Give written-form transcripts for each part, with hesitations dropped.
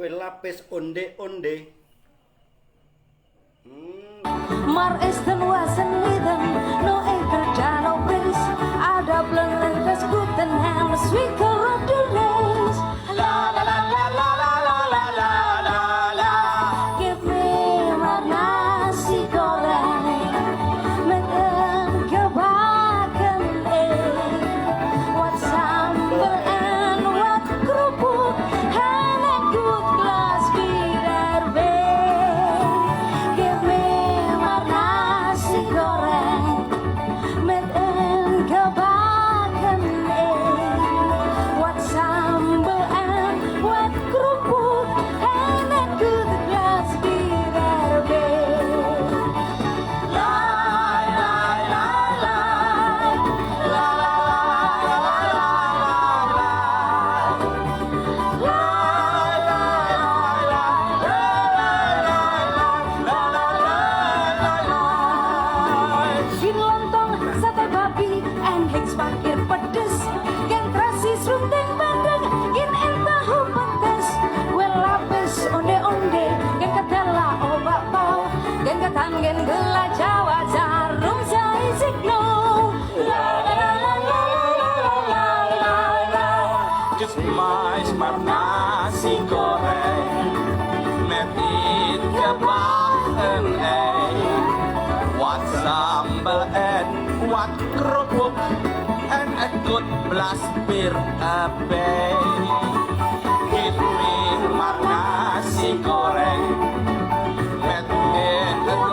Kue lapis onde-onde. Maar is ten wassen lidden, no eker no pris. Ada blender das guten hem, sweeker of the race. La la la la la la la la la la la. Give me maar nasi goreng met een gebakken ei. Wat sambal en wat kerupuk en een goed glas bier erbij. Give me maar nasi goreng met een gebakken ei. Wat sambal en wat kerupuk en een goed glas bier erbij. La la la la, la Sien lontong, sate babi, en hiks pakir pedes. Gen terasi serundeng bandeng, gen en tahu pedes. Kue lapis onde-onde, gen ketela obak pau. Gen ketan, gen gula jawa, jarum jai signo. La la la la la la la la. Just mais maar nasi goreng met ikan en ei. Wat sambal en wat kerupuk en een goed glas bier erbij. Give me maar nasi goreng met ikan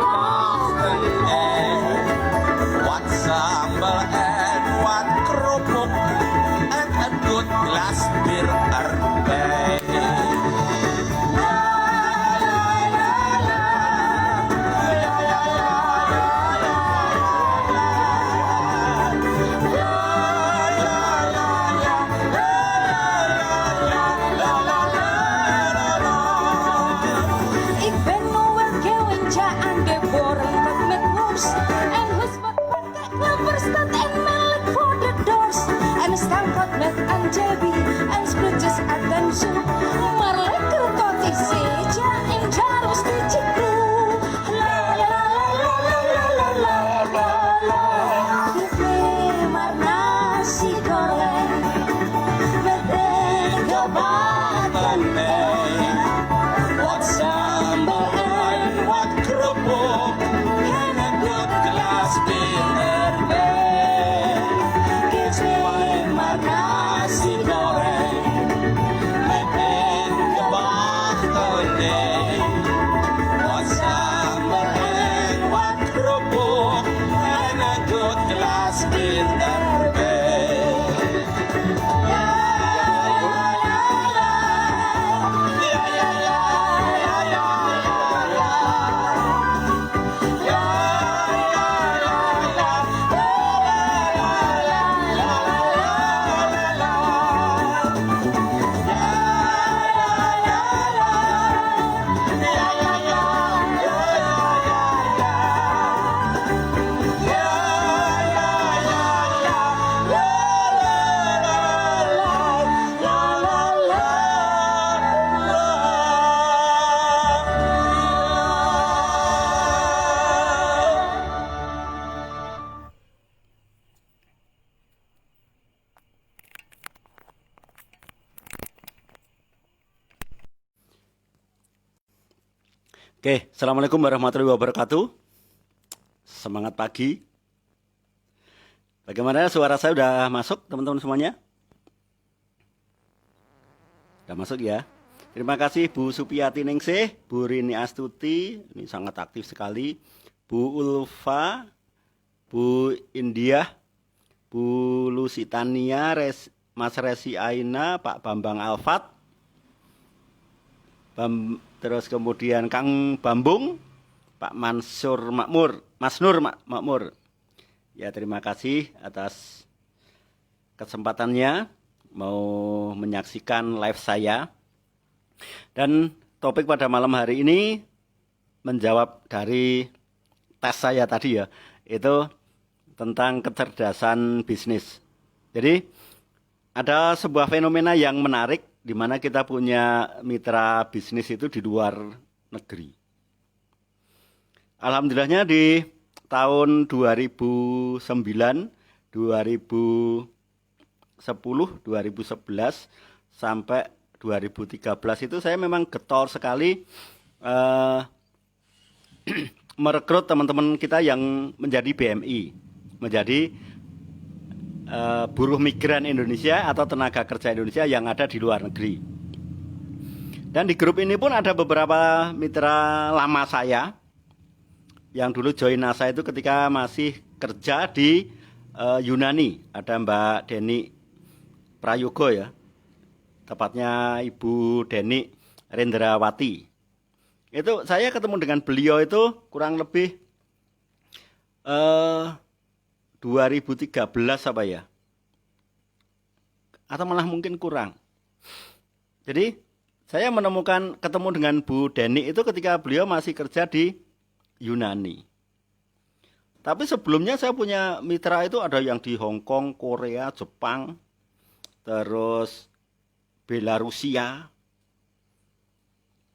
en ei. Wat sambal en wat kerupuk en een goed glas bier erbij. Ik ben nou een gewentje aangeboren met moes. En husband met knapperstad en melk voor de dorst. En een stamppot met anchovy en splutjes uit en soep. Maar lekker tot ik zit, ja, in Jaros de Chikroe. La la la la la la la la la. Geef me maar nasi goreng met een gebakken ei. Wat sambal en wat kerupuk en een goed glas bier erbij. Geef mij maar nasi goreng met een gebakken ei. Wat sambal en wat kerupuk en een goed glas bier erbij. Oke, assalamualaikum warahmatullahi wabarakatuh. Semangat pagi. Bagaimana suara saya udah masuk teman-teman semuanya? Udah masuk ya. Terima kasih Bu Supiati Ningsih, Bu Rini Astuti, ini sangat aktif sekali. Bu Ulfa, Bu India, Bu Lusitania, Mas Resi Aina, Pak Bambang Alfat, terus kemudian Kang Bambung, Pak Mansur Makmur, Mas Nur Makmur. Ya, terima kasih atas kesempatannya mau menyaksikan live saya. Dan topik pada malam hari ini menjawab dari tes saya tadi ya, itu tentang kecerdasan bisnis. Jadi ada sebuah fenomena yang menarik di mana kita punya mitra bisnis itu di luar negeri. Alhamdulillahnya di tahun 2009, 2010, 2011 sampai 2013 itu saya memang getol sekali merekrut teman-teman kita yang menjadi BMI, menjadi buruh migran Indonesia atau tenaga kerja Indonesia yang ada di luar negeri. Dan di grup ini pun ada beberapa mitra lama saya yang dulu join NASA itu ketika masih kerja di Yunani. Ada Mbak Deni Prayogo ya, tepatnya Ibu Deni Rendrawati. Itu saya ketemu dengan beliau itu kurang lebih 2013 apa ya, atau malah mungkin kurang. Jadi saya ketemu dengan Bu Deni itu ketika beliau masih kerja di Yunani. Tapi sebelumnya saya punya mitra itu ada yang di Hong Kong, Korea, Jepang, terus Belarusia,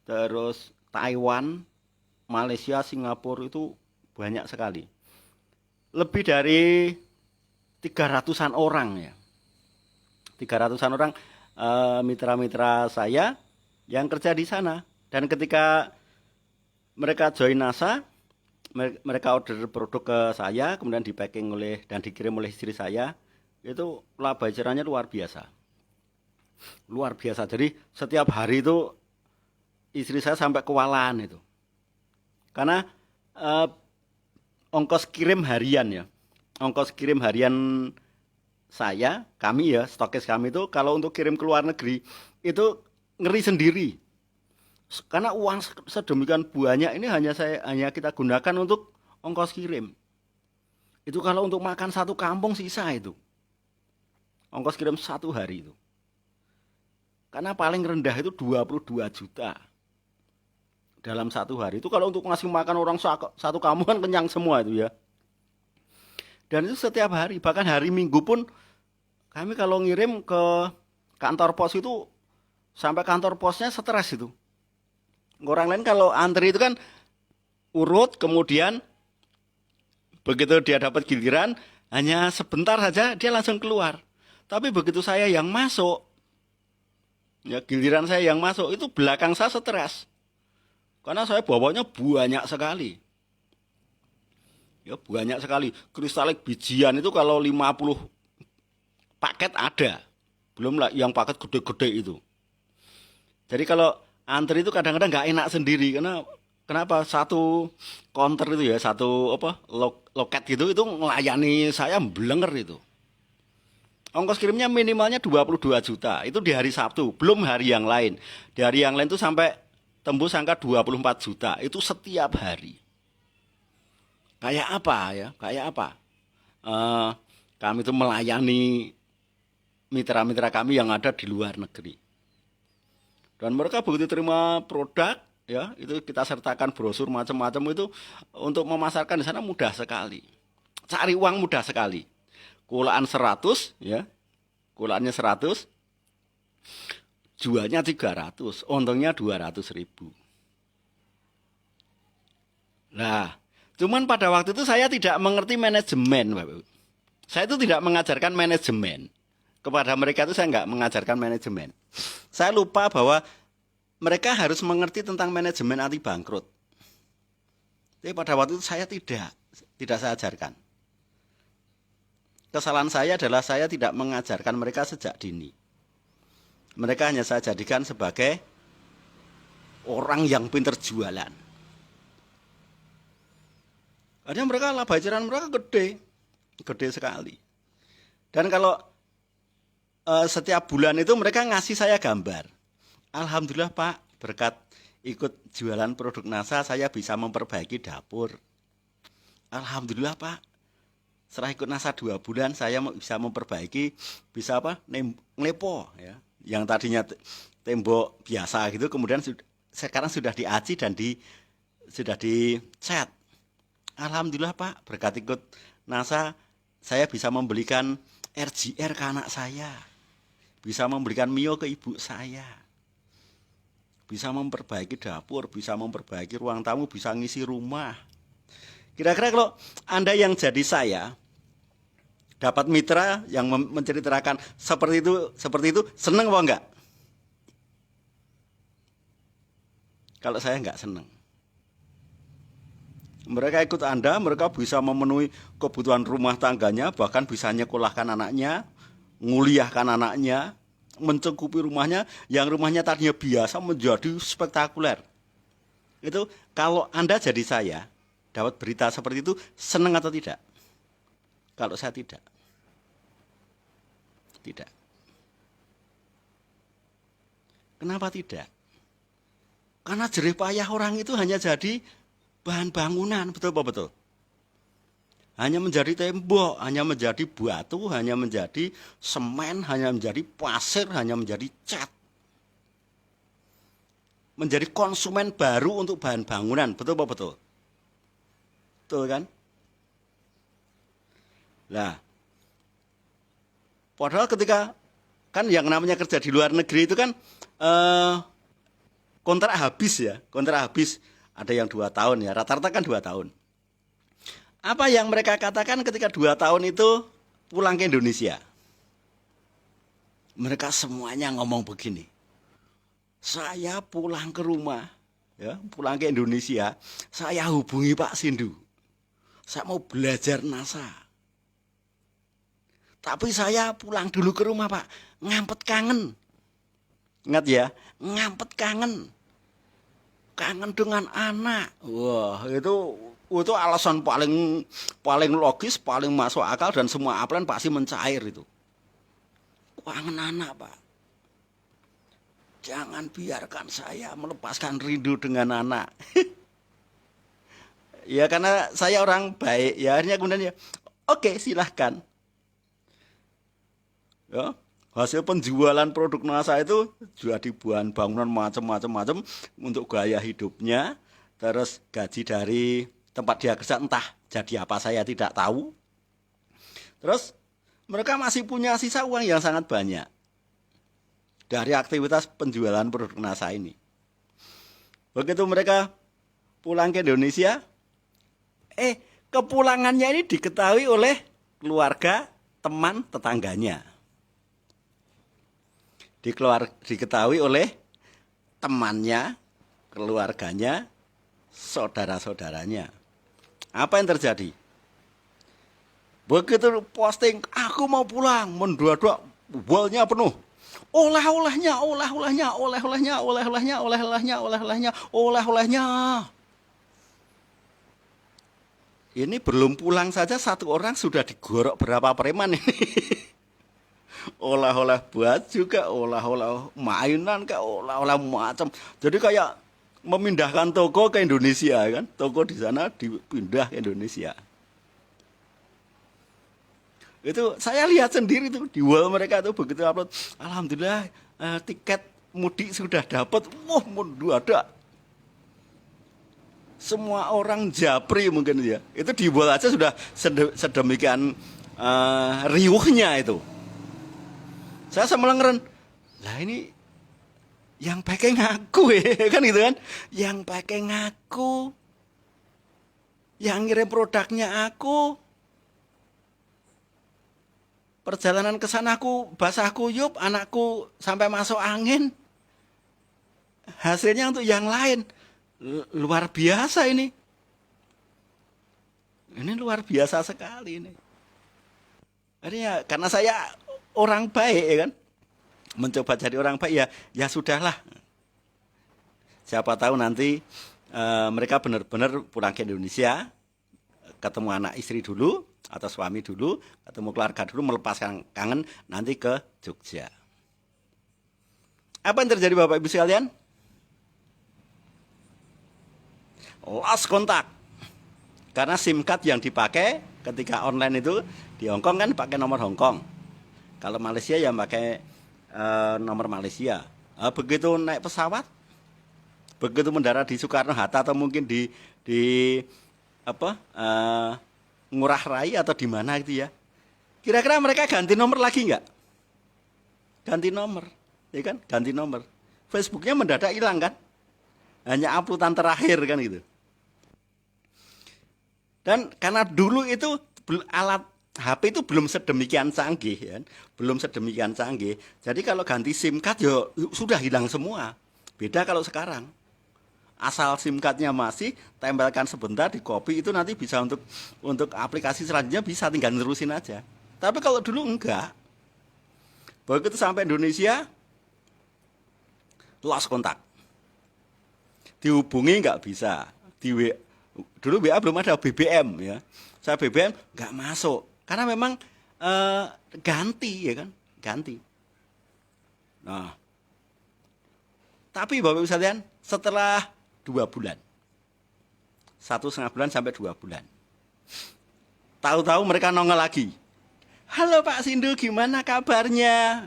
terus Taiwan, Malaysia, Singapura, itu banyak sekali. Lebih dari 300-an orang ya. 300-an orang mitra-mitra saya yang kerja di sana. Dan ketika mereka join NASA, mereka order produk ke saya, kemudian dipacking dan dikirim oleh istri saya. Itu laba jarannya luar biasa. Luar biasa. Jadi setiap hari itu istri saya sampai kewalahan itu. Karena ongkos kirim harian ya. Ongkos kirim harian kami ya, stokis kami itu kalau untuk kirim ke luar negeri itu ngeri sendiri. Karena uang sedemikian banyak ini hanya kita gunakan untuk ongkos kirim. Itu kalau untuk makan satu kampung sisa itu. Ongkos kirim satu hari itu. Karena paling rendah itu 22 juta. Dalam satu hari itu kalau untuk ngasih makan orang satu kampung kan kenyang semua itu ya. Dan itu setiap hari, bahkan hari Minggu pun kami kalau ngirim ke kantor pos itu sampai kantor posnya stres itu. Orang lain kalau antri itu kan urut, kemudian begitu dia dapat giliran hanya sebentar saja dia langsung keluar. Tapi begitu saya yang masuk, ya giliran saya yang masuk itu belakang saya stres. Karena saya bawanya banyak sekali. Ya banyak sekali. Kristalik bijian itu kalau 50 paket ada. Belum lah yang paket gede-gede itu. Jadi kalau antri itu kadang-kadang nggak enak sendiri. Kenapa? Satu counter itu ya, satu loket gitu itu melayani saya blenger itu. Ongkos kirimnya minimalnya 22 juta. Itu di hari Sabtu, belum hari yang lain. Di hari yang lain itu sampai tembus angka 24 juta. Itu setiap hari. Kayak apa ya? Kayak apa? Kami itu melayani mitra-mitra kami yang ada di luar negeri. Dan mereka begitu terima produk, ya itu kita sertakan brosur macam-macam itu untuk memasarkan di sana mudah sekali. Cari uang mudah sekali. Kulaan 100, ya, kulaannya 100, jualnya 300, untungnya 200.000. Nah, cuman pada waktu itu saya tidak mengerti manajemen, Bapak. Saya itu tidak mengajarkan manajemen. Kepada mereka itu saya nggak mengajarkan manajemen. Saya lupa bahwa mereka harus mengerti tentang manajemen anti bangkrut. Tapi pada waktu itu saya tidak saya ajarkan. Kesalahan saya adalah saya tidak mengajarkan mereka sejak dini. Mereka hanya saya jadikan sebagai orang yang pintar jualan. Karena mereka laba jaran mereka gede sekali. Dan kalau setiap bulan itu mereka ngasih saya gambar. Alhamdulillah Pak, berkat ikut jualan produk NASA saya bisa memperbaiki dapur. Alhamdulillah Pak, setelah ikut NASA 2 bulan saya bisa memperbaiki, bisa ngelepo ya. Yang tadinya tembok biasa gitu, kemudian sekarang sudah diaci dan sudah dicat. Alhamdulillah Pak, berkat ikut NASA saya bisa membelikan RGR ke anak saya. bisa memberikan mio ke ibu saya, bisa memperbaiki dapur, bisa memperbaiki ruang tamu, bisa ngisi rumah. Kira-kira kalau Anda yang jadi saya dapat mitra yang menceritakan seperti itu, seneng apa enggak? Kalau saya enggak seneng. Mereka ikut Anda, mereka bisa memenuhi kebutuhan rumah tangganya, bahkan bisa nyekolahkan anaknya, nguliahkan anaknya, mencukupi rumahnya, yang rumahnya tadinya biasa menjadi spektakuler. Itu kalau Anda jadi saya, dapat berita seperti itu, senang atau tidak? Kalau saya tidak. Tidak. Kenapa tidak? Karena jerih payah orang itu hanya jadi bahan bangunan, betul apa betul? Hanya menjadi tembok, hanya menjadi batu, hanya menjadi semen, hanya menjadi pasir, hanya menjadi cat. Menjadi konsumen baru untuk bahan bangunan, betul apa betul? Betul kan? Nah, padahal ketika kan yang namanya kerja di luar negeri itu kan kontrak habis ya, kontrak habis. Ada yang 2 tahun ya, rata-rata kan 2 tahun. Apa yang mereka katakan ketika 2 tahun itu pulang ke Indonesia? Mereka semuanya ngomong begini, saya pulang ke rumah, ya, pulang ke Indonesia, saya hubungi Pak Sindu, saya mau belajar NASA. Tapi saya pulang dulu ke rumah Pak, ngampet kangen. Ingat ya, ngampet kangen. Kangen dengan anak. Wah, itu alasan paling logis, paling masuk akal dan semua aplan pasti mencair itu. Kangen anak, Pak. Jangan biarkan saya melepaskan rindu dengan anak. Ya karena saya orang baik, ya akhirnya kemudian ya, oke, silahkan. Ya. Hasil penjualan produk NASA itu jadi bahan bangunan macam-macam untuk gaya hidupnya, terus gaji dari tempat dia kerja entah jadi apa saya tidak tahu. Terus mereka masih punya sisa uang yang sangat banyak dari aktivitas penjualan produk NASA ini. Begitu mereka pulang ke Indonesia, kepulangannya ini diketahui oleh keluarga, teman, tetangganya. Diketahui oleh temannya, keluarganya, saudara-saudaranya. Apa yang terjadi? Begitu posting, aku mau pulang, mendadak wallnya penuh. Oleh-olehnya. Ini belum pulang saja satu orang sudah digorok berapa preman ini. Olah-olah baju kah, olah-olah mainan kah, olah-olah macam. Jadi kayak memindahkan toko ke Indonesia kan, toko di sana dipindah ke Indonesia. Itu saya lihat sendiri tuh di wall mereka tuh begitu upload. Alhamdulillah tiket mudik sudah dapat. Wah, mendadak. Semua orang japri mungkin ya. Itu di wall aja sudah sedemikian riuhnya itu. Saya sama ngeren, lah ini yang pakai ngaku kan gitu kan, yang pakai ngaku, yang ngirim produknya aku, perjalanan ke sana aku basah kuyup, anakku sampai masuk angin, hasilnya untuk yang lain luar biasa ini luar biasa sekali ini. Artinya karena saya orang baik ya kan, mencoba jadi orang baik ya sudahlah. Siapa tahu nanti mereka benar-benar pulang ke Indonesia, ketemu anak istri dulu atau suami dulu, ketemu keluarga dulu, melepaskan kangen, nanti ke Jogja. Apa yang terjadi Bapak Ibu sekalian? Lost kontak. Karena SIM card yang dipakai ketika online itu di Hongkong kan pakai nomor Hongkong. Kalau Malaysia ya pakai nomor Malaysia. Begitu naik pesawat, begitu mendarat di Soekarno-Hatta atau mungkin di Ngurah Rai atau di mana gitu ya. Kira-kira mereka ganti nomor lagi nggak? ganti nomor, ya kan? Ganti nomor. Facebooknya mendadak hilang kan? Hanya uploadan terakhir kan gitu. Dan karena dulu itu alat HP itu belum sedemikian canggih, ya, belum sedemikian canggih. Jadi kalau ganti SIM card ya sudah hilang semua. Beda kalau sekarang. Asal SIM cardnya masih, tempelkan sebentar, di copy, itu nanti bisa untuk aplikasi selanjutnya bisa tinggal nerusin aja. Tapi kalau dulu enggak. Begitu sampai Indonesia, lost kontak. Dihubungi nggak bisa. Dulu WA belum ada BBM ya. Saya BBM nggak masuk karena memang ganti ya kan, ganti. Nah, tapi Bapak Ibu sekalian, setelah 2 bulan, 1,5 bulan sampai 2 bulan, tahu-tahu mereka nongol lagi. Halo Pak Sindu, gimana kabarnya?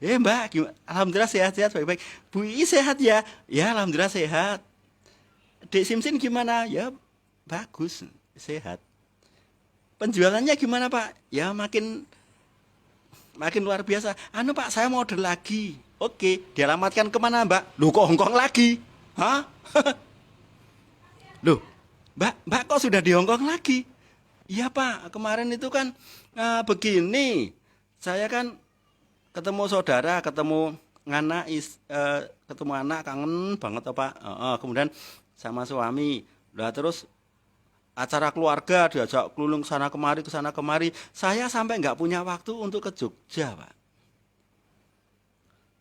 Mbak, gimana? Alhamdulillah sehat-sehat, baik-baik. Bu I sehat ya? Ya, alhamdulillah sehat. Dek Simsin gimana? Ya, bagus, sehat. Penjualannya gimana Pak? Ya makin luar biasa. Anu Pak, saya mau order lagi. Oke, dialamatkan kemana Mbak? Loh kok Hongkong lagi? Hah? Loh, Mbak kok sudah di Hongkong lagi? Iya Pak, kemarin itu kan begini. Saya kan ketemu saudara, ketemu anak, kangen banget Pak. Kemudian sama suami. Lah terus acara keluarga diajak keliling sana kemari. Saya sampai nggak punya waktu untuk ke Jogja, Pak.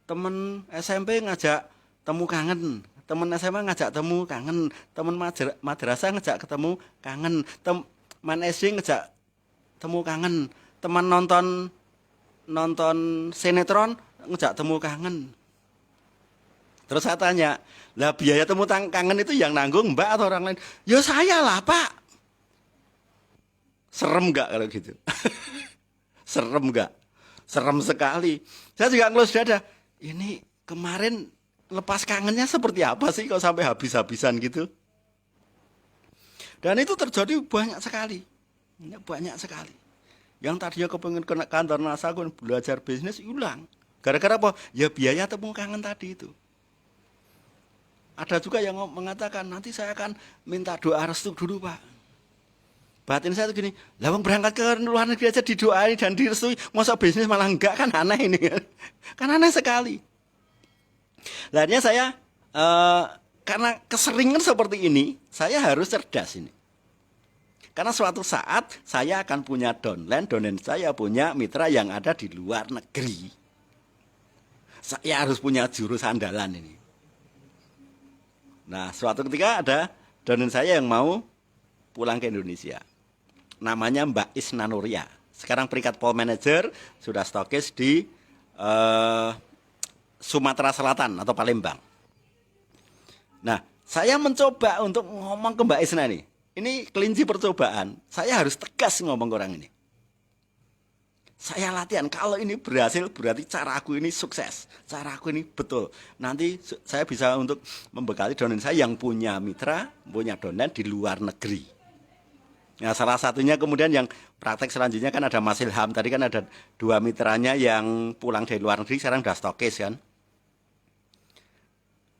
Temen SMP ngajak temu kangen, temen SMA ngajak temu kangen, temen madrasah ngajak ketemu kangen, teman SD ngajak temu kangen, teman nonton sinetron ngajak temu kangen. Terus saya tanya, lah biaya temu kangen itu yang nanggung Mbak atau orang lain? Ya saya lah Pak. Serem nggak kalau gitu? Serem nggak? Serem sekali. Saya juga ngelus dada. Ini kemarin lepas kangennya seperti apa sih kalau sampai habis-habisan gitu? Dan itu terjadi banyak sekali. Banyak sekali. Yang tadinya kepengen ke kantor NASA belajar bisnis hilang. Gara-gara apa? Ya biaya temu kangen tadi itu. Ada juga yang mengatakan nanti saya akan minta doa restu dulu Pak. Batin saya tuh gini, lawang berangkat ke luar negeri aja didoain dan direstui, masa bisnis malah enggak, kan aneh ini kan aneh sekali. Lainnya saya karena keseringan seperti ini, saya harus cerdas ini. Karena suatu saat saya akan punya downline saya punya mitra yang ada di luar negeri. Saya harus punya jurus andalan ini. Nah, suatu ketika ada downline saya yang mau pulang ke Indonesia. Namanya Mbak Isna Nuria. Sekarang peringkat pole manager, sudah stokis di Sumatera Selatan atau Palembang. Nah, saya mencoba untuk ngomong ke Mbak Isna nih. Ini kelinci percobaan. Saya harus tegas ngomong ke orang ini. Saya latihan, kalau ini berhasil berarti cara aku ini sukses. Cara aku ini betul. Nanti saya bisa untuk membekali downline saya yang punya mitra, punya downline di luar negeri. Nah, salah satunya kemudian yang praktek selanjutnya kan ada Mas Ilham. Tadi kan ada 2 mitranya yang pulang dari luar negeri, sekarang udah stokis kan.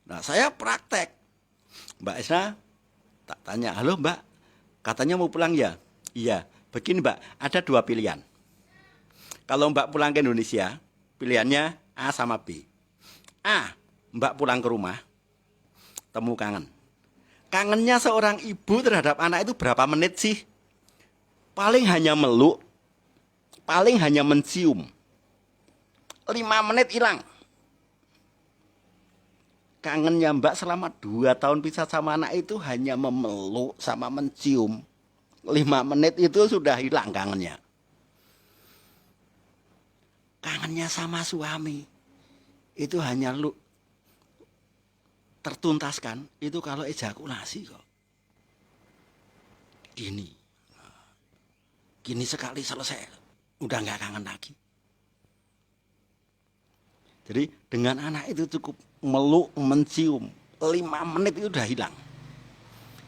Nah, saya praktek. Mbak Isna tak tanya, halo Mbak, katanya mau pulang ya? Iya, begini Mbak, ada 2 pilihan. Kalau Mbak pulang ke Indonesia, pilihannya A sama B. A, Mbak pulang ke rumah, temu kangen. Kangennya seorang ibu terhadap anak itu berapa menit sih? Paling hanya meluk, paling hanya mencium. 5 menit hilang. Kangennya Mbak selama 2 tahun pisah sama anak itu hanya memeluk sama mencium. 5 menit itu sudah hilang kangennya. Kangennya sama suami itu hanya tertuntaskan itu kalau ejakulasi kok. Gini sekali selesai, udah nggak kangen lagi. Jadi dengan anak itu cukup meluk, mencium, 5 menit itu udah hilang.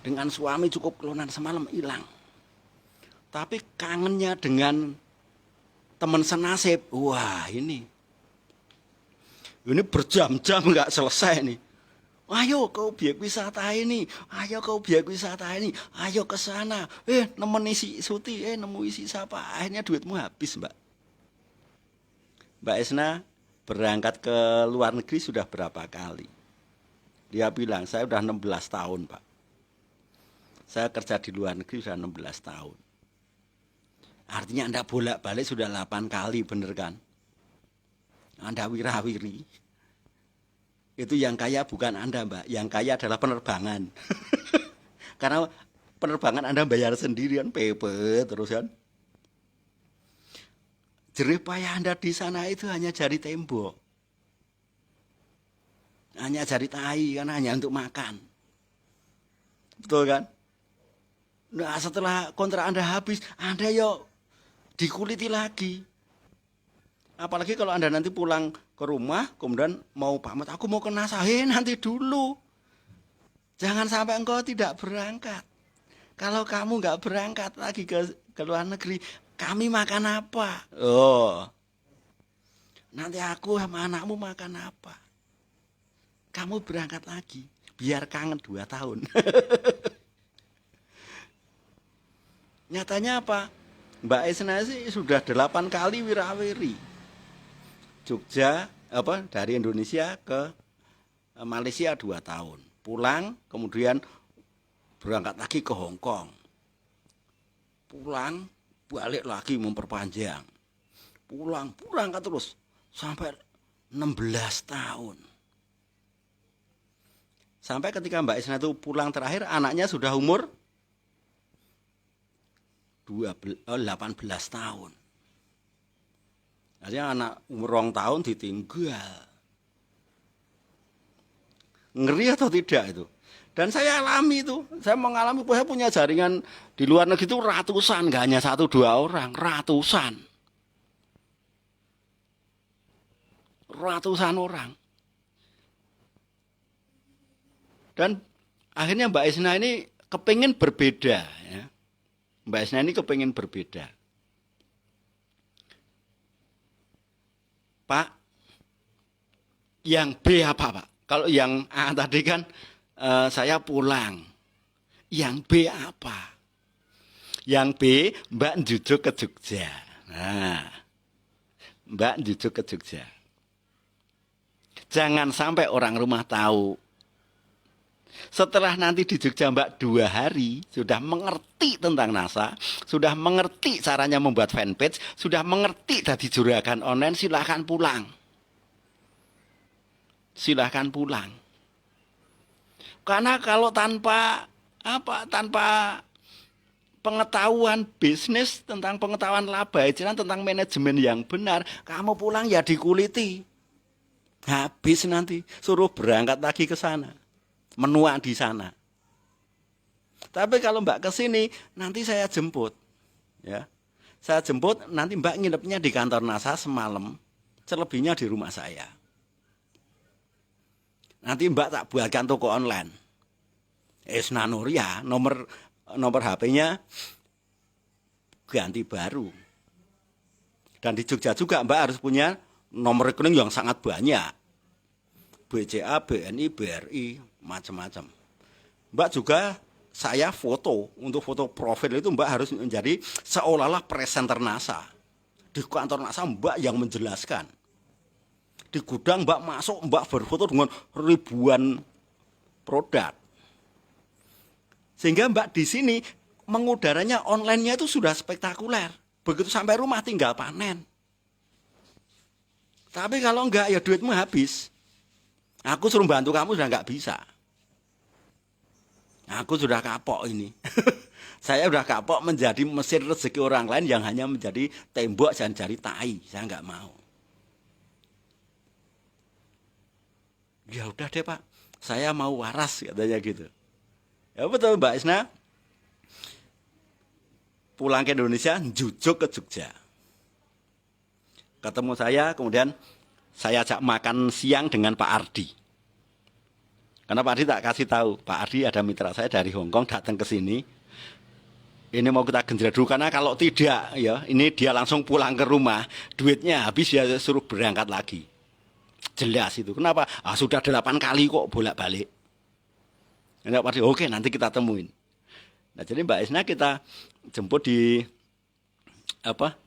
Dengan suami cukup kelunan semalam hilang. Tapi kangennya dengan teman senasib, wah ini Ini berjam-jam nggak selesai nih. Ayo kau biak wisata ini, ayo kau biak wisata ini, ayo ke sana. Nemeni si Suti, nemu isi siapa? Akhirnya duitmu habis, Mbak. Mbak Esna berangkat ke luar negeri sudah berapa kali? Dia bilang, saya udah 16 tahun, Pak. Saya kerja di luar negeri sudah 16 tahun. Artinya Anda bolak-balik sudah 8 kali, bener kan? Anda wirawiri. Itu yang kaya bukan Anda, Mbak. Yang kaya adalah penerbangan. Karena penerbangan Anda bayar sendirian, PP terus kan. Jerih payah Anda di sana itu hanya jari tembok. Hanya jari tai, kan hanya untuk makan. Betul kan? Nah, setelah kontrak Anda habis, Anda yuk dikuliti lagi. Apalagi kalau Anda nanti pulang ke rumah, kemudian mau pamit, aku mau ke NASA, nanti dulu. Jangan sampai engkau tidak berangkat. Kalau kamu nggak berangkat lagi ke luar negeri, kami makan apa? Oh, nanti aku sama anakmu makan apa? Kamu berangkat lagi, biar kangen 2 tahun. Nyatanya apa? Mbak Esna sih sudah 8 kali wirawiri. Jogja dari Indonesia ke Malaysia 2 tahun. Pulang kemudian berangkat lagi ke Hong Kong. Pulang balik lagi memperpanjang. Pulang berangkat terus sampai 16 tahun. Sampai ketika Mbak Esna itu pulang terakhir anaknya sudah umur 18 tahun. Artinya anak umur 2 tahun ditinggal. Ngeri atau tidak itu? Dan saya alami itu. Saya mengalami, saya punya jaringan di luar negeri itu ratusan, gak hanya 1-2 orang, ratusan. Ratusan orang. Dan akhirnya Mbak Esna ini kepingin berbeda. Ya. Mbak Esna ini kepingin berbeda. Pak, yang B apa Pak? Kalau yang A tadi kan saya pulang. Yang B apa? Yang B, Mbak njujuk ke Jogja. Nah, Mbak njujuk ke Jogja. Jangan sampai orang rumah tahu. Setelah nanti di Jogja Mbak 2 hari, sudah mengerti tentang NASA, sudah mengerti caranya membuat fanpage, sudah mengerti tadi juragan online, silahkan pulang. Silahkan pulang. Karena kalau tanpa pengetahuan bisnis, tentang pengetahuan laba jalan, tentang manajemen yang benar, kamu pulang ya dikuliti. Habis nanti, suruh berangkat lagi ke sana. Menua di sana. Tapi kalau Mbak ke sini, nanti saya jemput. Ya. Saya jemput, nanti Mbak nginepnya di kantor NASA semalam, selebihnya di rumah saya. Nanti Mbak tak buatkan toko online. Esna Nuria, nomor HP-nya ganti baru. Dan di Jogja juga Mbak harus punya nomor rekening yang sangat banyak. BCA, BNI, BRI, macam-macam. Mbak juga saya foto, untuk foto profil itu Mbak harus menjadi seolah-olah presenter NASA. Di kantor NASA Mbak yang menjelaskan. Di gudang Mbak masuk, Mbak berfoto dengan ribuan produk. Sehingga Mbak di sini mengudaranya online-nya itu sudah spektakuler. Begitu sampai rumah tinggal panen. Tapi kalau enggak ya duitmu habis. Aku suruh bantu kamu sudah enggak bisa. Aku sudah kapok ini. Saya sudah kapok menjadi mesin rezeki orang lain yang hanya menjadi tembok dan jari tai. Saya enggak mau. Ya udah deh Pak, saya mau waras katanya gitu. Ya betul Mbak Esna. Pulang ke Indonesia, jujuk ke Jogja. Ketemu saya, kemudian saya ajak makan siang dengan Pak Ardi. Karena Pak Ardi tak kasih tahu, Pak Ardi ada mitra saya dari Hong Kong datang ke sini. Ini mau kita genjreng dulu, karena kalau tidak ya, ini dia langsung pulang ke rumah, duitnya habis ya suruh berangkat lagi. jelas itu. Kenapa? Sudah 8 kali kok bolak-balik. Enggak pasti. Oke, nanti kita temuin. Nah, jadi Mbak Esna kita jemput di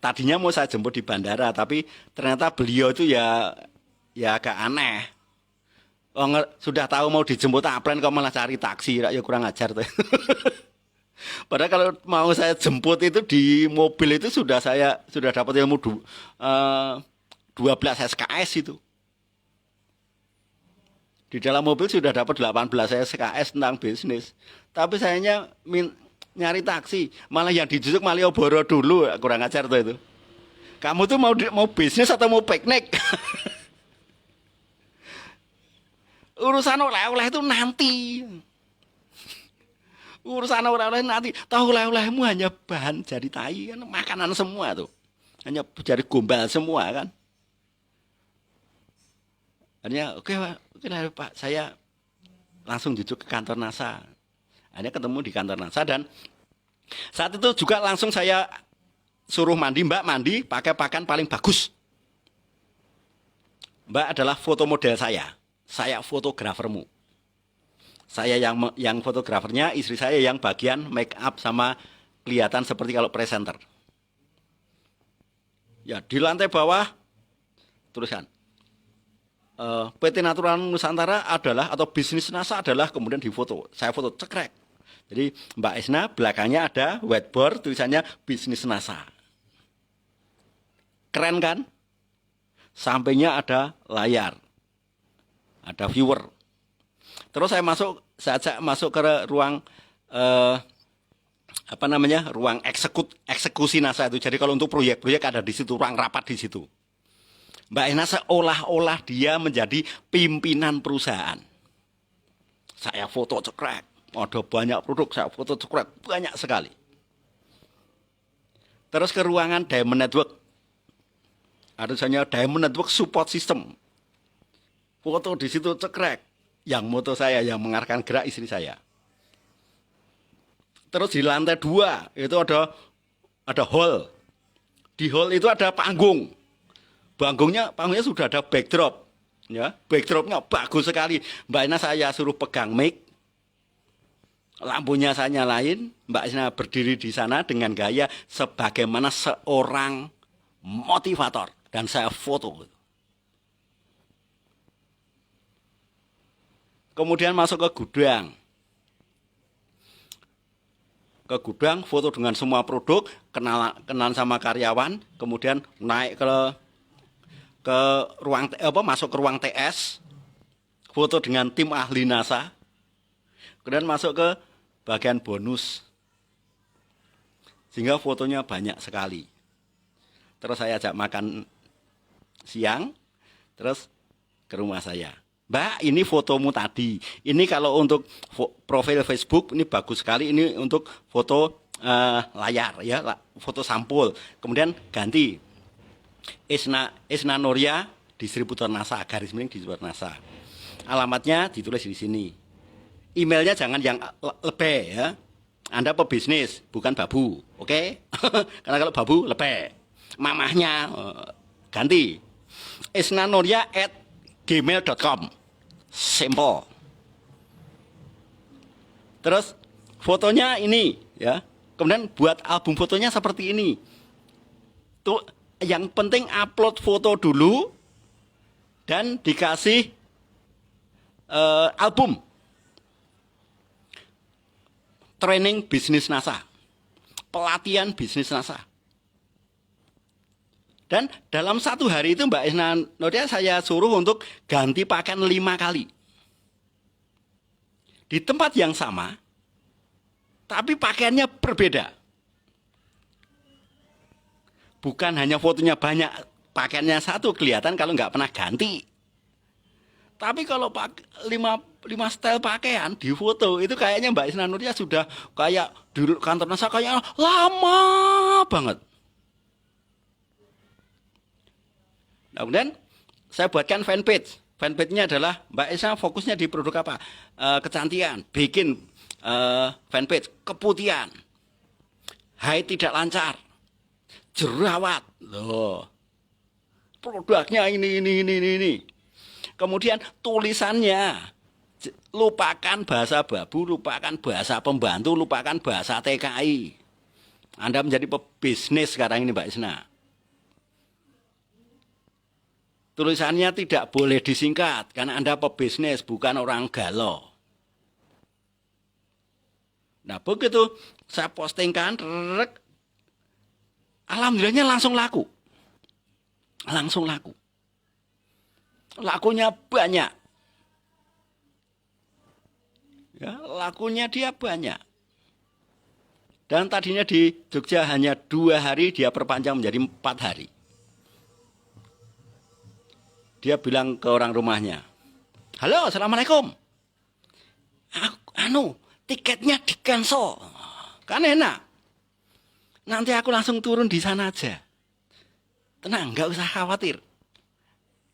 tadinya mau saya jemput di bandara, tapi ternyata beliau itu ya agak aneh. Sudah tahu mau dijemput aplen kok malah cari taksi, ya kurang ajar tuh. Padahal kalau mau saya jemput itu di mobil itu sudah dapat ilmu 12 SKS itu. Di dalam mobil sudah dapat 18 SKS tentang bisnis. Tapi sayanya nyari taksi, malah yang dijujuk Malioboro dulu, kurang ajar tuh itu. Kamu tuh mau bisnis atau mau piknik? Urusan oleh-oleh itu nanti. Urusan oleh-oleh nanti. Tahu oleh-olehmu hanya bahan jadi tai kan, makanan semua tuh. Hanya jadi gombal semua kan. Akhirnya oke lah Pak, saya langsung jujuk ke kantor NASA. Akhirnya ketemu di kantor NASA dan saat itu juga langsung saya suruh mandi, Mbak mandi pakai pakaian paling bagus. Mbak adalah foto model saya fotografermu. Saya yang fotografernya, istri saya yang bagian make up sama kelihatan seperti kalau presenter. Ya di lantai bawah tulisan PT Natural Nusantara adalah atau bisnis NASA adalah kemudian difoto. Saya foto cekrek. Jadi Mbak Esna belakangnya ada whiteboard tulisannya bisnis NASA. Keren kan? Sampingnya ada layar. Ada viewer. Terus saya ajak masuk ke ruang ruang eksekusi NASA itu. Jadi kalau untuk proyek-proyek ada di situ, ruang rapat di situ. Mbak Esna seolah-olah dia menjadi pimpinan perusahaan. Saya foto cekrek, ada banyak produk, saya foto cekrek, banyak sekali. Terus ke ruangan Diamond Network. Ada misalnya Diamond Network Support System. Foto di situ cekrek. Yang moto saya, yang mengarahkan gerak istri saya. Terus di lantai 2 itu ada hall. Di hall itu ada panggung. Panggungnya sudah ada backdrop. Ya, backdropnya bagus sekali. Mbak Esna saya suruh pegang mic. Lampunya saya nyalain. Mbak Esna berdiri di sana dengan gaya sebagaimana seorang motivator. Dan saya foto. Kemudian masuk ke gudang. Ke gudang, foto dengan semua produk, kenalan sama karyawan, kemudian naik ke ruang masuk ke ruang TS, foto dengan tim ahli NASA. Kemudian masuk ke bagian bonus. Sehingga fotonya banyak sekali. Terus saya ajak makan siang, terus ke rumah saya. Mbak, ini fotomu tadi. Ini kalau untuk profil Facebook ini bagus sekali. Ini untuk foto layar ya, foto sampul. Kemudian ganti Esna Nuria, distributor NASA, garis miring distributor NASA. Alamatnya ditulis di sini. Emailnya jangan yang lebih ya. Anda pebisnis, bukan babu, oke? Karena kalau babu lebih. Mamahnya ganti esnanuria@gmail.com. Simple. Terus fotonya ini ya. Kemudian buat album fotonya seperti ini. Tuh yang penting upload foto dulu dan dikasih album. Training bisnis NASA. Pelatihan bisnis NASA. Dan dalam 1 hari itu Mbak Esna Nuria saya suruh untuk ganti pakaian 5 kali. Di tempat yang sama, tapi pakaiannya berbeda. Bukan hanya fotonya banyak, pakaiannya satu kelihatan kalau nggak pernah ganti. Tapi kalau 5 style pakaian di foto, itu kayaknya Mbak Esna Nuria sudah kayak di kantor NASA kayaknya lama banget. Nah, kemudian saya buatkan fanpage. Fanpage-nya adalah Mbak Esna fokusnya di produk apa? Kecantikan, bikin fanpage, keputihan, haid tidak lancar, jerawat. Loh. Produknya ini. Kemudian tulisannya, lupakan bahasa babu, lupakan bahasa pembantu, lupakan bahasa TKI. Anda menjadi pebisnis sekarang ini Mbak Isna. Tulisannya tidak boleh disingkat karena Anda pebisnis, bukan orang galau. Nah begitu saya postingkan, alhamdulillahnya langsung laku. Langsung laku. Lakunya banyak. Ya, lakunya dia banyak. Dan tadinya di Jogja hanya 2 hari, dia perpanjang menjadi 4 hari. Dia bilang ke orang rumahnya, halo, assalamualaikum. Tiketnya di cancel. Kan enak. Nanti aku langsung turun di sana aja. Tenang, nggak usah khawatir.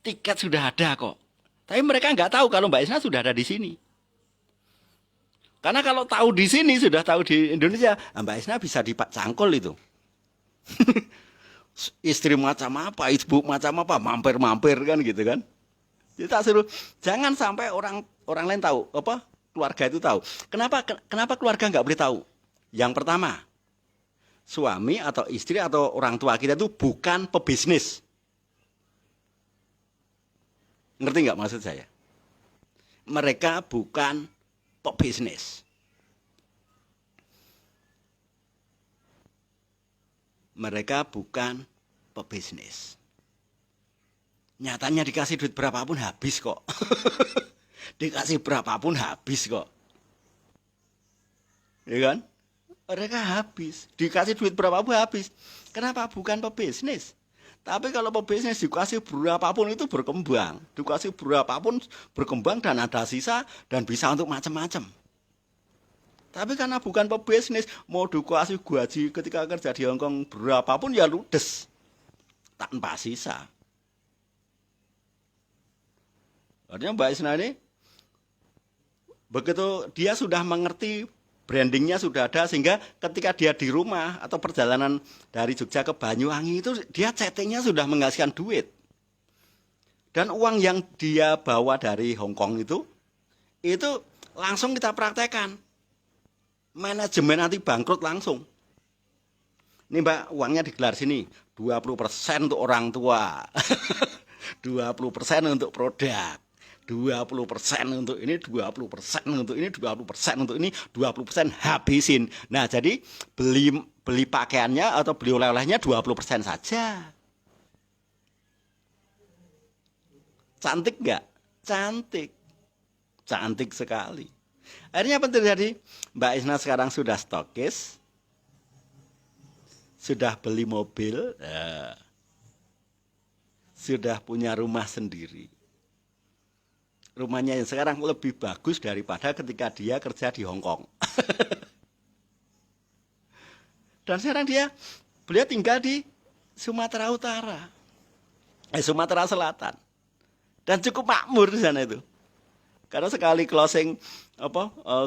Tiket sudah ada kok. Tapi mereka nggak tahu kalau Mbak Isna sudah ada di sini. Karena kalau tahu di sini, sudah tahu di Indonesia, Mbak Isna bisa dicangkul itu. Istri macam apa, ibu macam apa, mampir-mampir kan gitu kan. Kita suruh jangan sampai orang lain tahu, keluarga itu tahu. Kenapa keluarga nggak boleh tahu? Yang pertama, suami atau istri atau orang tua kita itu bukan pebisnis. Ngerti nggak maksud saya? Mereka bukan pebisnis. Mereka bukan pebisnis. Nyatanya dikasih duit berapapun habis kok. Dikasih berapapun habis kok. Ya kan? Mereka habis. Dikasih duit berapapun habis. Kenapa? Bukan pebisnis. Tapi kalau pebisnis dikasih berapapun itu berkembang. Dikasih berapapun berkembang dan ada sisa dan bisa untuk macam-macam. Tapi karena bukan pebisnis, mau dikasih gaji ketika kerja di Hongkong berapapun ya ludes. Tanpa sisa. Artinya Mbak Isna ini, begitu dia sudah mengerti, brandingnya sudah ada, sehingga ketika dia di rumah atau perjalanan dari Jogja ke Banyuwangi itu dia chattingnya sudah menghasilkan duit. Dan uang yang dia bawa dari Hongkong itu langsung kita praktekkan. Manajemen nanti bangkrut langsung. Ini Mbak, uangnya digelar sini, 20% untuk orang tua, 20% untuk produk. 20% untuk ini, 20% untuk ini, 20% untuk ini, 20% habisin. Nah, jadi beli pakaiannya atau beli oleh-olehnya 20% saja. Cantik nggak? Cantik. Cantik sekali. Akhirnya apa terjadi? Mbak Isna sekarang sudah stokis, sudah beli mobil, sudah punya rumah sendiri. Rumahnya yang sekarang lebih bagus daripada ketika dia kerja di Hongkong. Dan sekarang beliau tinggal di Sumatera Utara, Sumatera Selatan, dan cukup makmur di sana itu. Karena sekali closing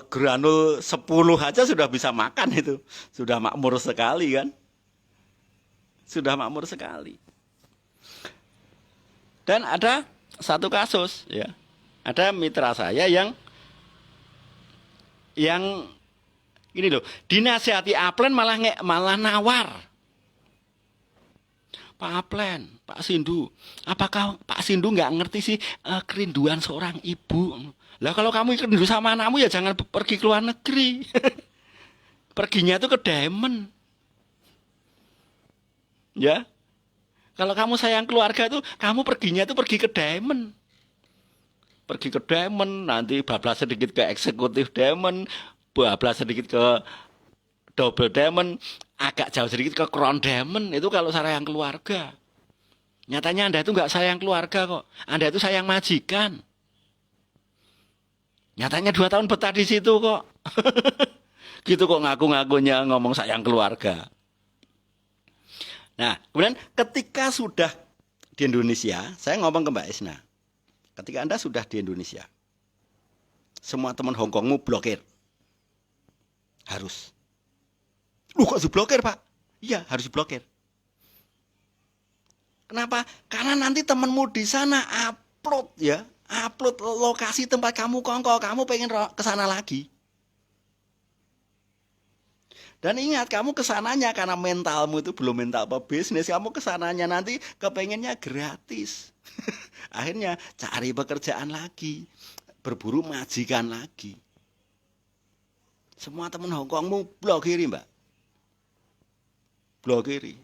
granul 10 aja sudah bisa makan itu, sudah makmur sekali kan, sudah makmur sekali. Dan ada satu kasus ya. Ada mitra saya yang ini loh, dinasihati Aplen malah nawar. Pak Aplen, Pak Sindu, apakah Pak Sindu nggak ngerti sih kerinduan seorang ibu? Lah kalau kamu rindu sama anakmu ya jangan pergi ke luar negeri. Perginya tuh ke Daemen. Ya. Kalau kamu sayang keluarga tuh, kamu perginya tuh pergi ke Daemen. Pergi ke Daemen, nanti bablas sedikit ke eksekutif Daemen, bablas sedikit ke double Daemen, agak jauh sedikit ke Crown Daemen. Itu kalau sayang keluarga. Nyatanya Anda itu nggak sayang keluarga kok. Anda itu sayang majikan. Nyatanya 2 tahun betah di situ kok. Gitu kok ngaku-ngakunya ngomong sayang keluarga. Nah, kemudian ketika sudah di Indonesia, saya ngomong ke Mbak Isna. Ketika Anda sudah di Indonesia, semua teman Hongkongmu blokir. Harus. Loh kok diblokir Pak? Iya harus diblokir. Kenapa? Karena nanti temanmu di sana upload ya. upload lokasi tempat kamu kongko, kamu pengen ke sana lagi. Dan ingat, kamu kesananya karena mentalmu itu belum mental pebisnis, kamu kesananya nanti kepengennya gratis. Akhirnya cari pekerjaan lagi, berburu majikan lagi. Semua teman Hongkongmu blokiri, Mbak. Blokiri.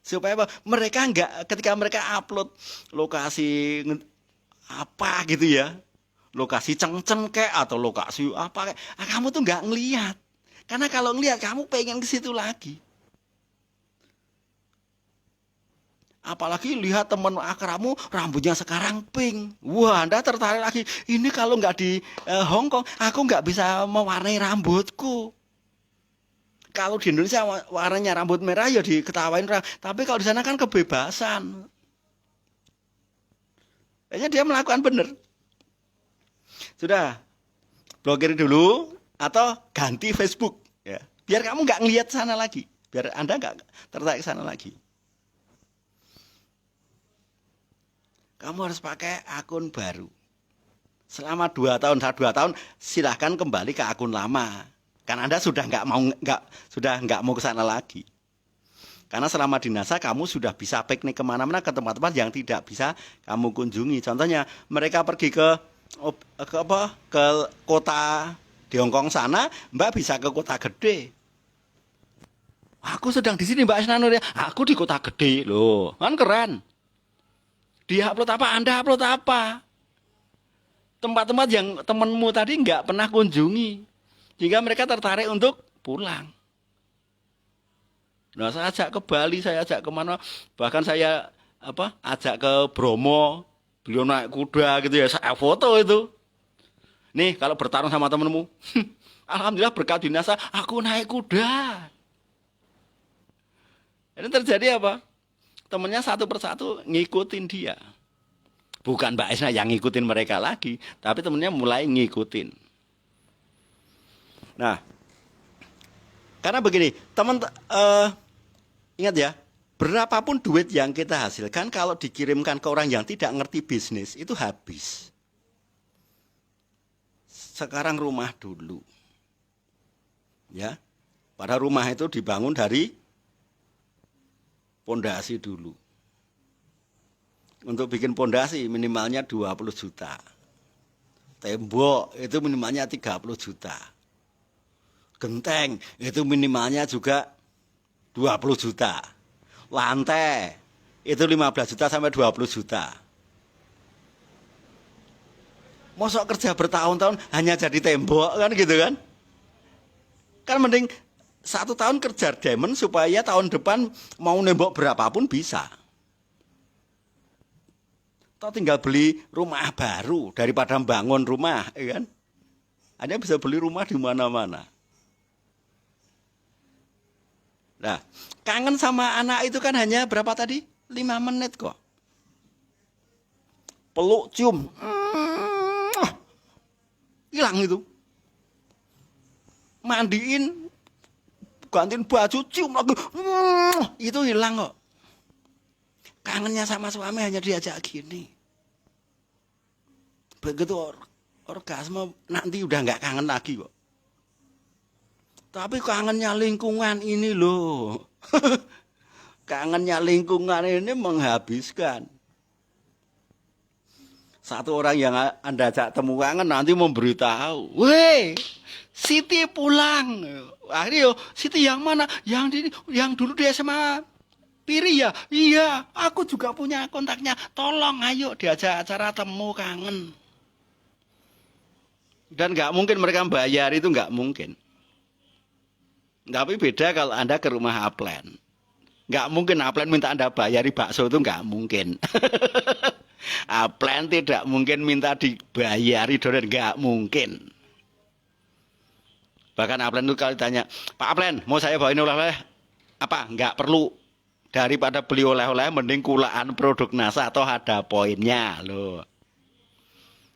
Supaya apa? Mereka enggak, ketika mereka upload lokasi apa gitu ya, lokasi cengceng kek atau lokasi apa kek, kamu tuh enggak ngelihat. Karena kalau ngelihat kamu pengen ke situ lagi. Apalagi lihat teman akramu rambutnya sekarang pink. Wah, Anda tertarik lagi. Ini kalau nggak di Hong Kong, aku nggak bisa mewarnai rambutku. Kalau di Indonesia warnanya rambut merah ya diketawain orang. Tapi kalau di sana kan kebebasan. Kayaknya dia melakukan benar. Sudah, blokir dulu atau ganti Facebook. Ya, biar kamu nggak ngelihat sana lagi. Biar Anda nggak tertarik sana lagi. Kamu harus pakai akun baru. Selama 2 tahun, 2 tahun silahkan kembali ke akun lama. Kan Anda sudah nggak mau ke sana lagi. Karena selama di NASA kamu sudah bisa piknik kemana-mana ke tempat-tempat yang tidak bisa kamu kunjungi. Contohnya mereka pergi ke kota di Hong Kong sana, Mbak bisa ke kota gede. Aku sedang di sini Mbak Isnanur ya. Aku di kota gede loh, kan keren. Dia upload apa, Anda upload apa. Tempat-tempat yang temanmu tadi nggak pernah kunjungi. Sehingga mereka tertarik untuk pulang. Nah, saya ajak ke Bali, saya ajak kemana. Bahkan saya ajak ke Bromo. Beliau naik kuda gitu ya, saya foto itu. Nih, kalau bertarung sama temenmu, alhamdulillah berkat di NASA, aku naik kuda. Ini terjadi apa? Temennya satu persatu ngikutin dia. Bukan Mbak Esna yang ngikutin mereka lagi, tapi temennya mulai ngikutin. Nah, karena begini, ingat ya, berapapun duit yang kita hasilkan kalau dikirimkan ke orang yang tidak ngerti bisnis, itu habis. Sekarang rumah dulu. Ya. Pada rumah itu dibangun dari pondasi dulu. Untuk bikin pondasi minimalnya 20 juta. Tembok itu minimalnya 30 juta. Genteng itu minimalnya juga 20 juta. Lantai itu 15 juta sampai 20 juta. Mosok kerja bertahun-tahun hanya jadi tembok kan gitu kan? Kan mending 1 tahun kerja diamond supaya tahun depan mau nembok berapapun bisa. Atau tinggal beli rumah baru daripada bangun rumah, ya kan? Anda bisa beli rumah di mana-mana. Nah, kangen sama anak itu kan hanya berapa tadi? 5 menit kok. Peluk, cium. Hilang itu. Mandiin, gantiin baju, cium lagi. Itu hilang kok. Kangennya sama suami hanya diajak gini. Begitu orgasme nanti udah nggak kangen lagi kok. Tapi kangennya lingkungan ini loh. Kangennya lingkungan ini menghabiskan. Satu orang yang Anda ajak temu kangen nanti memberitahu, "Weh, Siti pulang." Akhirnya, Siti yang mana? Yang dulu di SMA Piri ya? Iya, aku juga punya kontaknya. Tolong ayo diajak acara temu kangen. Dan nggak mungkin mereka bayar, itu nggak mungkin. Tapi beda kalau Anda ke rumah Aplen. Nggak mungkin Aplen minta Anda bayari bakso, itu nggak mungkin. Aplen tidak mungkin minta dibayari dolar, nggak mungkin. Bahkan Aplen itu kalau ditanya, "Pak Aplen, mau saya bawain oleh-oleh apa?" Nggak perlu. Daripada beli oleh-oleh, mending kulaan produk NASA atau ada poinnya loh.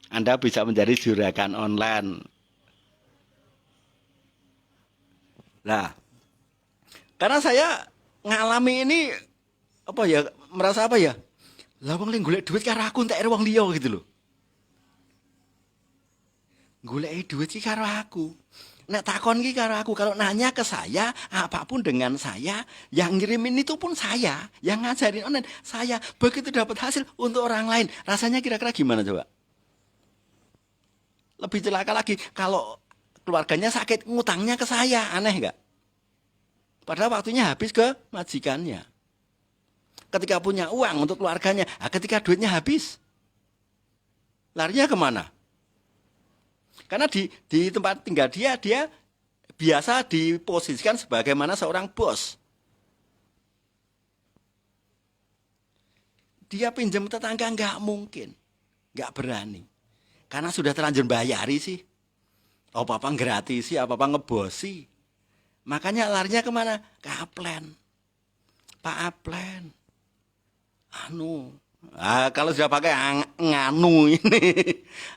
Anda bisa menjadi juragan online. Nah, karena saya ngalami ini merasa apa ya? Lah wong golek duit karo aku entek wong liya gitu loh. goleki duit ki karo aku. Nek takon ki karo aku, kalau nanya ke saya, apapun dengan saya, yang ngirimin itu pun saya, yang ngajarin online saya. Begitu dapat hasil untuk orang lain, rasanya kira-kira gimana coba? Lebih celaka lagi kalau keluarganya sakit, ngutangnya ke saya, aneh nggak? Padahal waktunya habis ke majikannya. Ketika punya uang untuk keluarganya, ketika duitnya habis, larinya kemana? Karena di tempat tinggal dia biasa diposisikan sebagaimana seorang bos. Dia pinjam tetangga nggak mungkin, nggak berani. Karena sudah terlanjur bayari sih. Apa-apa gratis sih, apa-apa ngebosi. Makanya larinya kemana? Ke Aplen. Pak Aplen. Kalau sudah pakai nganu ini.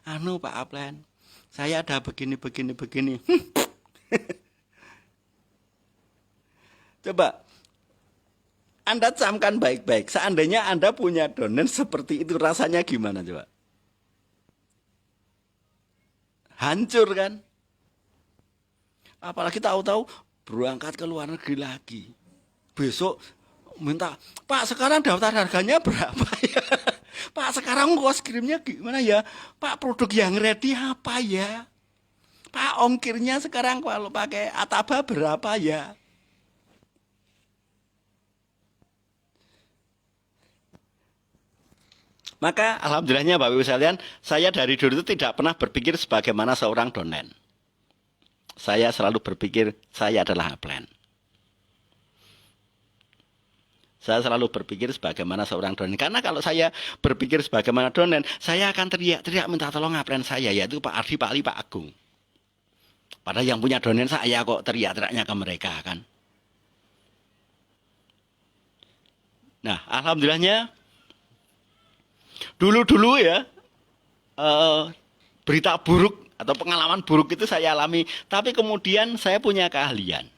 Pak Aplen. Saya ada begini. Coba Anda camkan baik-baik. Seandainya Anda punya donen seperti itu, rasanya gimana coba? Hancur kan? Apalagi tahu-tahu berangkat ke luar negeri lagi. Besok minta, Pak sekarang daftar harganya berapa ya? Pak sekarang ongkos kirimnya gimana ya? Pak produk yang ready apa ya? Pak ongkirnya sekarang kalau pakai Ataba berapa ya? Maka alhamdulillahnya Bapak Ibu sekalian, saya dari dulu itu tidak pernah berpikir sebagaimana seorang donen. Saya selalu berpikir saya adalah Aplen. Saya selalu berpikir sebagaimana seorang donen. Karena kalau saya berpikir sebagaimana donen, saya akan teriak-teriak minta tolong Aplen saya, yaitu Pak Ardi, Pak Ali, Pak Agung. Padahal yang punya donen saya kok teriak-teriaknya ke mereka kan. Nah, alhamdulillahnya dulu ya berita buruk atau pengalaman buruk itu saya alami, tapi kemudian saya punya keahlian.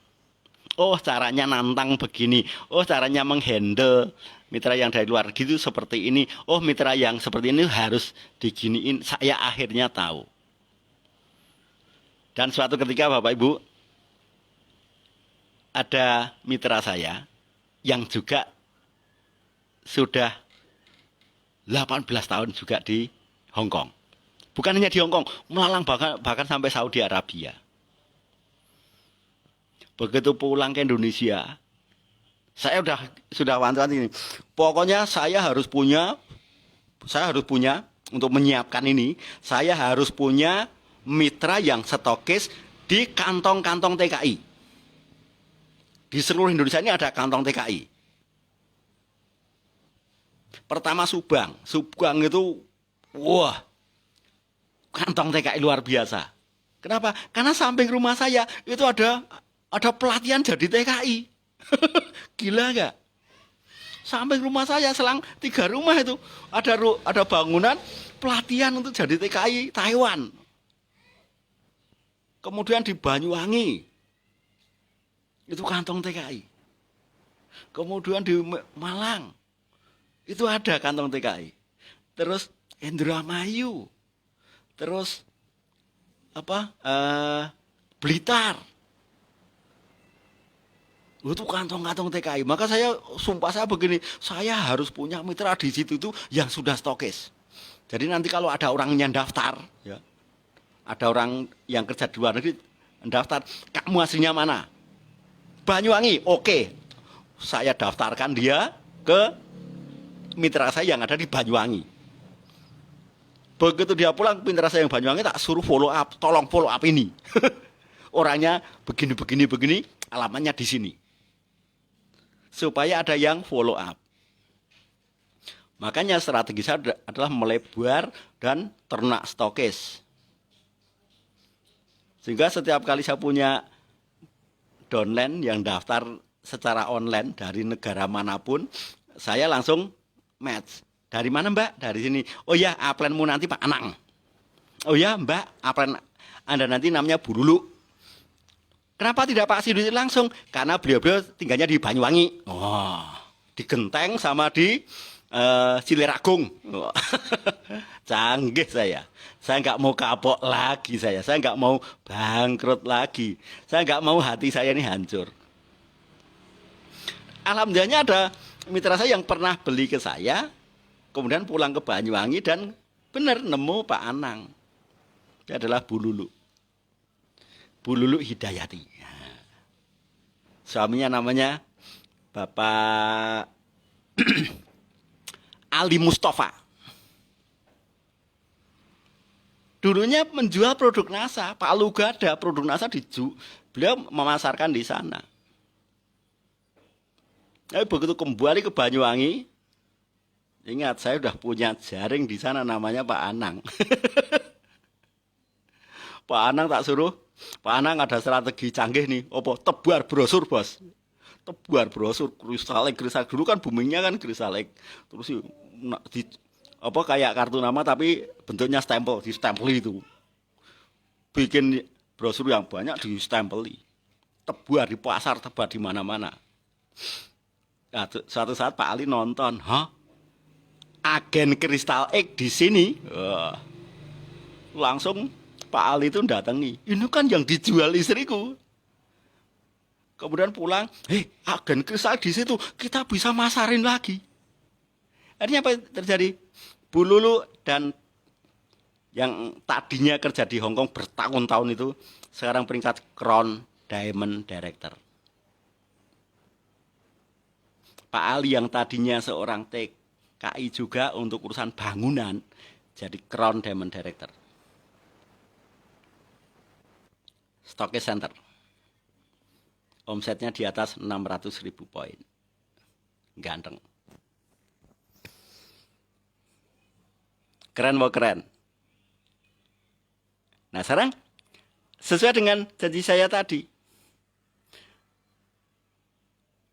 Oh, caranya nantang begini. Oh, caranya menghandle mitra yang dari luar gitu seperti ini. Oh, mitra yang seperti ini harus diginiin. Saya akhirnya tahu. Dan suatu ketika Bapak Ibu, ada mitra saya yang juga sudah 18 tahun juga di Hong Kong. Bukan hanya di Hong Kong, melalang bahkan sampai Saudi Arabia. Begitu pulang ke Indonesia, saya sudah wanti-wanti ini. Pokoknya saya harus punya untuk menyiapkan ini, saya harus punya mitra yang stokis di kantong-kantong TKI. Di seluruh Indonesia ini ada kantong TKI. Pertama Subang itu wah, kantong TKI luar biasa. Kenapa? Karena samping rumah saya itu ada pelatihan jadi TKI. Gila nggak? Samping rumah saya selang 3 rumah itu ada bangunan pelatihan untuk jadi TKI Taiwan. Kemudian di Banyuwangi itu kantong TKI. Kemudian di Malang itu ada kantong TKI. Terus Indramayu. Terus Blitar. Itu kantong-kantong TKI. Maka saya begini, saya harus punya mitra di situ itu yang sudah stokis. Jadi nanti kalau ada orang yang daftar, ya, ada orang yang kerja di luar negeri daftar, kamu aslinya mana? Banyuwangi, oke. Saya daftarkan dia ke mitra saya yang ada di Banyuwangi. Begitu dia pulang, mitra saya yang Banyuwangi tak suruh follow up, tolong follow up ini. Orangnya begini, alamatnya di sini. Supaya ada yang follow up. Makanya strategi saya adalah melebar dan ternak stokis. Sehingga setiap kali saya punya downline yang daftar secara online dari negara manapun, saya langsung match. Dari mana Mbak? Dari sini. Oh ya, Aplenmu nanti Pak Anang. Oh ya Mbak, Aplen Anda nanti namanya Bu Lulu. Kenapa tidak Pak Sidus langsung? Karena beliau-beliau tinggalnya di Banyuwangi. Oh, di Genteng sama di Cileragung. Oh. canggih saya. Saya nggak mau kapok lagi saya nggak mau bangkrut lagi. Saya nggak mau hati saya ini hancur. Alhamdulillahnya ada mitra saya yang pernah beli ke saya, kemudian pulang ke Banyuwangi dan benar nemu Pak Anang. Dia adalah Bu Lulu. Bu Lulu Hidayati. Suaminya namanya Bapak Ali Mustafa. Dulunya menjual produk NASA, Pak Lugada, produk NASA beliau memasarkan di sana. Tapi begitu kembali ke Banyuwangi, ingat saya sudah punya jaring di sana namanya Pak Anang. Pak Anang tak suruh, Pak Anang ada strategi canggih nih, tebar brosur bos. Tebar brosur, kristalek dulu kan boomingnya kan kristalek. Terus kayak kartu nama tapi bentuknya stempel, di stempel itu. Bikin brosur yang banyak di stempeli. Tebar di pasar, tebar di mana-mana. Nah, suatu saat Pak Ali nonton, agen Kristal X di sini. Langsung Pak Ali itu datangi. Ini kan yang dijual istriku. Kemudian pulang, agen Kristal di situ, kita bisa masarin lagi. Akhirnya apa yang terjadi? Bu Lulu dan yang tadinya kerja di Hong Kong bertahun-tahun itu sekarang peringkat Crown Diamond Director. Pak Ali yang tadinya seorang TKI juga untuk urusan bangunan jadi Crown Diamond Director. Stockists Center. Omsetnya di atas 600.000 poin. Ganteng. Keren mau keren. Nah sekarang sesuai dengan janji saya tadi.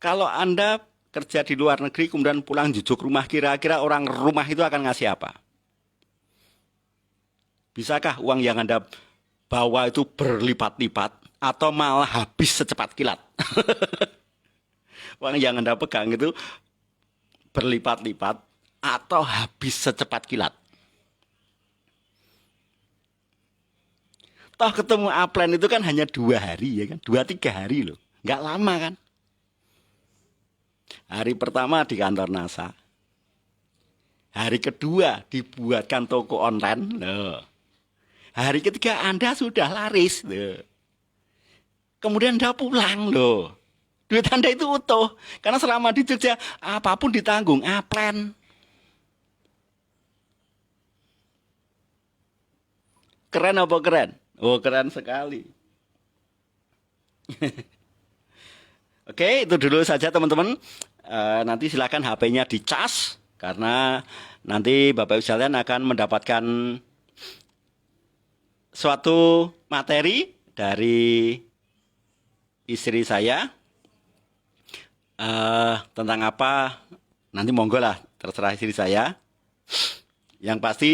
Kalau Anda kerja di luar negeri kemudian pulang jujuk rumah, kira-kira orang rumah itu akan ngasih apa? Bisakah uang yang Anda bawa itu berlipat-lipat atau malah habis secepat kilat? Uang yang Anda pegang itu berlipat-lipat atau habis secepat kilat? Toh ketemu upline itu kan hanya 2 hari ya kan, 2-3 hari loh, nggak lama kan. Hari pertama di kantor NASA, hari kedua dibuatkan toko online, loh. Hari ketiga Anda sudah laris, loh. Kemudian Anda pulang loh, duit Anda itu utuh, karena selama di Jogja apapun ditanggung upline. Keren apa keren? Oh keren sekali. Oke, itu dulu saja teman-teman. Nanti silakan HP-nya dicas karena nanti Bapak Ibu sekalian akan mendapatkan suatu materi dari istri saya. Tentang apa? Nanti monggo lah, terserah istri saya. Yang pasti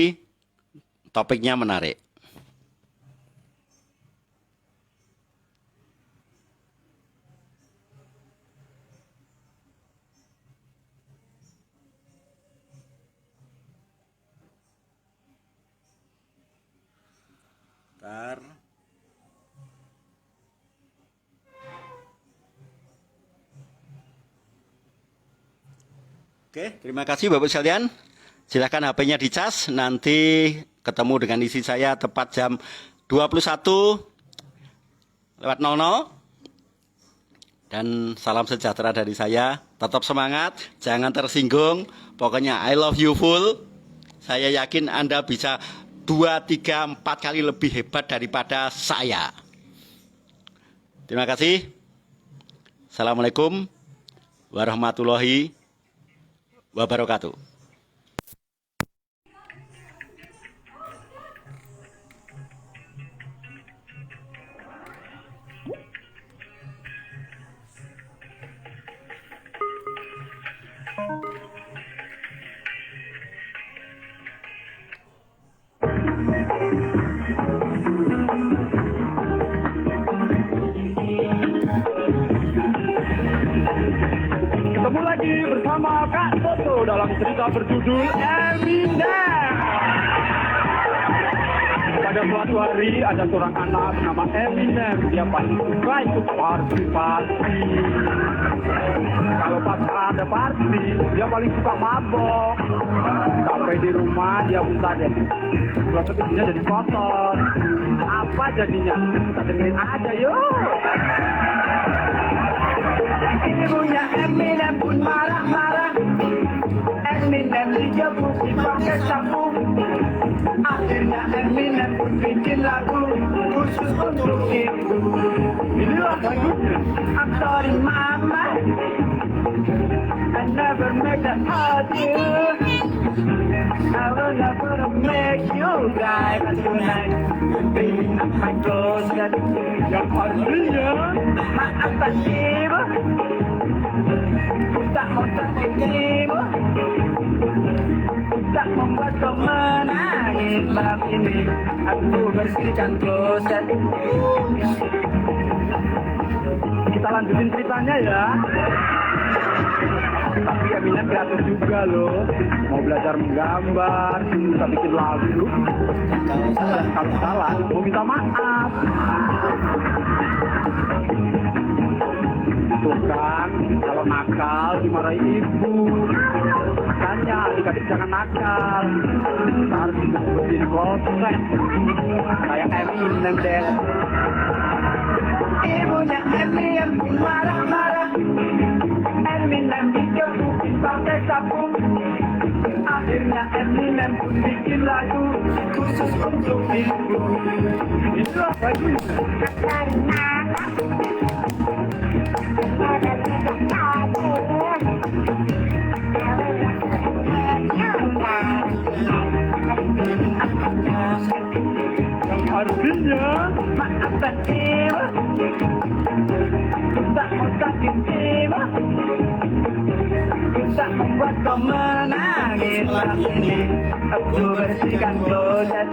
topiknya menarik. Bentar. Oke, terima kasih Bapak sekalian. Silakan HP-nya dicas. Nanti ketemu dengan istri saya tepat jam 21.00. Dan salam sejahtera dari saya. Tetap semangat, jangan tersinggung. Pokoknya I love you full. Saya yakin Anda bisa 2, 3, 4 kali lebih hebat daripada saya. Terima kasih. Assalamualaikum warahmatullahi wabarakatuh. Ketemu lagi bersama Kak Toto dalam cerita berjudul Eminem. suatu hari ada seorang anak bernama Eminem. Dia paling suka ikut party. Kalau pas ada party, dia paling suka mabok. Sampai di rumah dia minta deh. Kalau sepertinya jadi kotor. Apa jadinya? Kita dengerin aja yuk. Ibunya Eminem pun marah-marah. Eminem digebuki pakai sapu. Akhirnya Eminem pun bikin lagu khusus untuk ibu. Inilah lagunya. I'm sorry mama, I never make that hurt you. I will never make you cry, but tonight baby I'm my closet. Yang artinya maafkan ibu, tak mau sakit ibu, tak membuat kau menangis. Malam ini aku bersihkan kloset. Kita lanjutin ceritanya ya. Tapi Eminem kreatif juga loh. Mau belajar menggambar, bisa bikin lagu. Dan kalau salah, mau minta maaf. Tuh kan, kalau nakal dimarahi ibu. Makanya adik-adik jangan nakal. Harus jadi kloset. Kayak Eminem deh. Ibunya Eminem marah-marah. Eminem digebukin pakai sapu. Akhirnya Eminem pun bikin lagu khusus untuk ibu. Itulah lagunya. Yang artinya maafkan ibu, tak mau sakit ibu, tak membuat kau menangis. Malam ini aku bersihkan kloset.